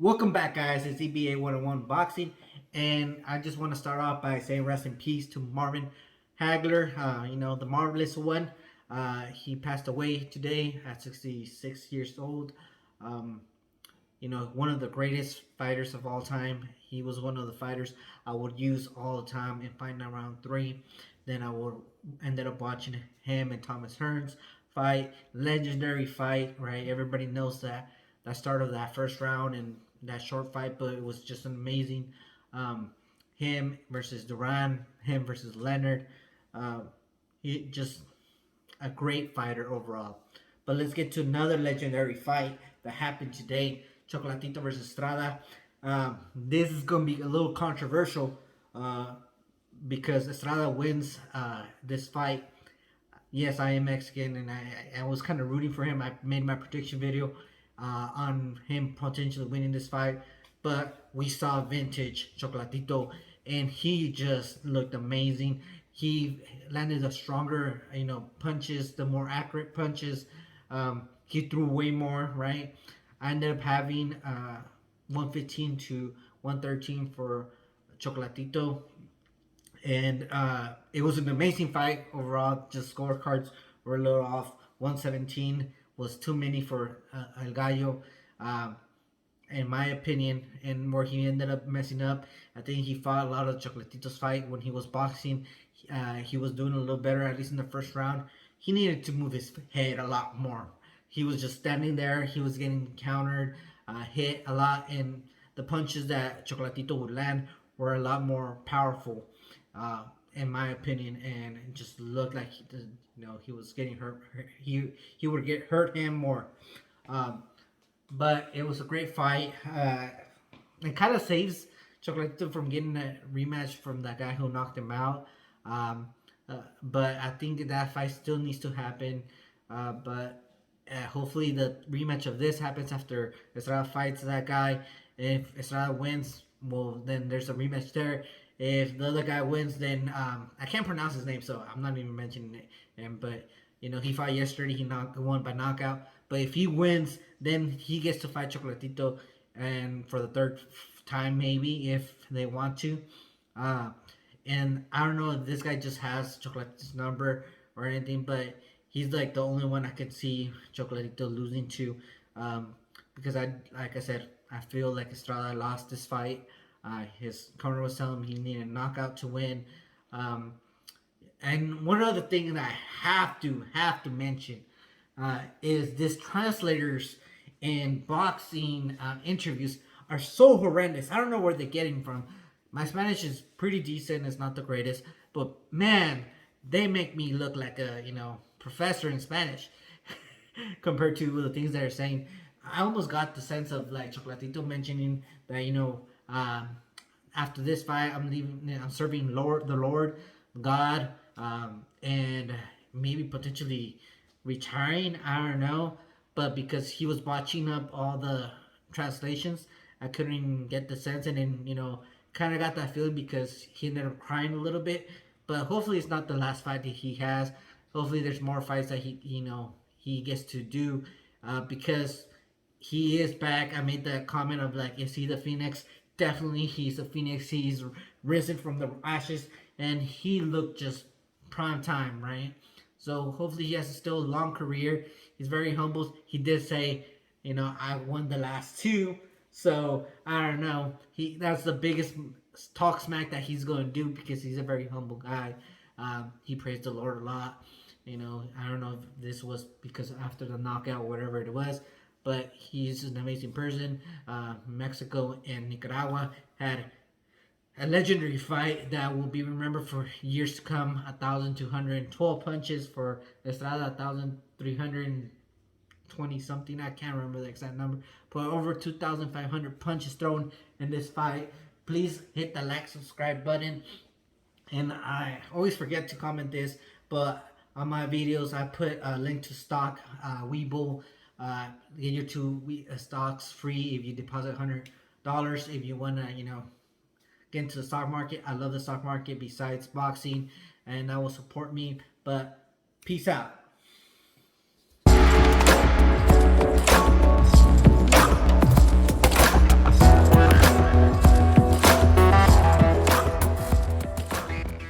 Welcome back, guys. It's EBA 101 Boxing, and I just want to start off by saying rest in peace to Marvin Hagler. The marvelous one. He passed away today at 66 years old. Um, one of the greatest fighters of all time. He was one of the fighters I would use all the time in fighting round three. Then I would ended up watching him and Thomas Hearns fight, legendary fight, right? Everybody knows that start of that first round and that short fight, but it was just an amazing. Um, him versus Duran, him versus Leonard. Uh, he just a great fighter overall. But let's get to another legendary fight that happened today: Chocolatito versus Estrada. This is going to be a little controversial because Estrada wins this fight. Yes, I am Mexican, and I was kind of rooting for him. I made my prediction video on him potentially winning this fight, but we saw vintage Chocolatito, and he just looked amazing. He landed the stronger, punches, the more accurate punches. He threw way more, right? I ended up having 115 to 113 for Chocolatito, and it was an amazing fight overall. Just scorecards were a little off. 117 was too many for El Gallo, um, in my opinion. And where he ended up messing up, I think he fought a lot of Chocolatito's fight when he was boxing. He was doing a little better, at least in the first round. He needed to move his head a lot more. He was just standing there. He was getting countered, hit a lot, and the punches that Chocolatito would land were a lot more powerful, uh, in my opinion, and it just looked like he was getting hurt. He would get hurt him more. Um, but it was a great fight. It kind of saves Chocolatito from getting a rematch from that guy who knocked him out. Um, but I think that fight still needs to happen. But hopefully the rematch of this happens after Estrada fights that guy. If Estrada wins, well, then there's a rematch there. If the other guy wins, then I can't pronounce his name, so I'm not even mentioning him. But he fought yesterday. He won by knockout. But if he wins, then he gets to fight Chocolatito, and for the third time maybe if they want to. Uh, and I don't know if this guy just has Chocolatito's number or anything, but he's like the only one I could see Chocolatito losing to, because like I said, I feel like Estrada lost this fight. His corner was telling him he needed a knockout to win. Um, and one other thing that I have to mention is this translators in boxing interviews are so horrendous. I don't know where they're getting from. My Spanish is pretty decent. It's not the greatest, but man, they make me look like a professor in Spanish compared to the things they're saying. I almost got the sense of like Chocolatito mentioning that after this fight I'm leaving. I'm serving the Lord, God, and maybe potentially retiring. I don't know, but because he was watching up all the translations, I couldn't even get the sense, and then kind of got that feeling because he ended up crying a little bit. But hopefully it's not the last fight that he has. Hopefully there's more fights that he gets to do, because he is back. I made that comment of like, is he the Phoenix? Definitely, he's the Phoenix. He's risen from the ashes, and he looked just prime time, right? So hopefully he has still a long career. He's very humble. He did say, I won the last two. So I don't know. That's the biggest talk smack that he's going to do because he's a very humble guy. He praised the Lord a lot. I don't know if this was because after the knockout or whatever it was, but he's an amazing person. Mexico and Nicaragua had a legendary fight that will be remembered for years to come. 1,212 punches for Estrada, 1,320 something. I can't remember the exact number, but over 2,500 punches thrown in this fight. Please hit the like, subscribe button. And I always forget to comment this, but on my videos I put a link to stock Webull. Get your two stocks free if you deposit $100. If you wanna, get into the stock market, I love the stock market besides boxing, and that will support me. But peace out.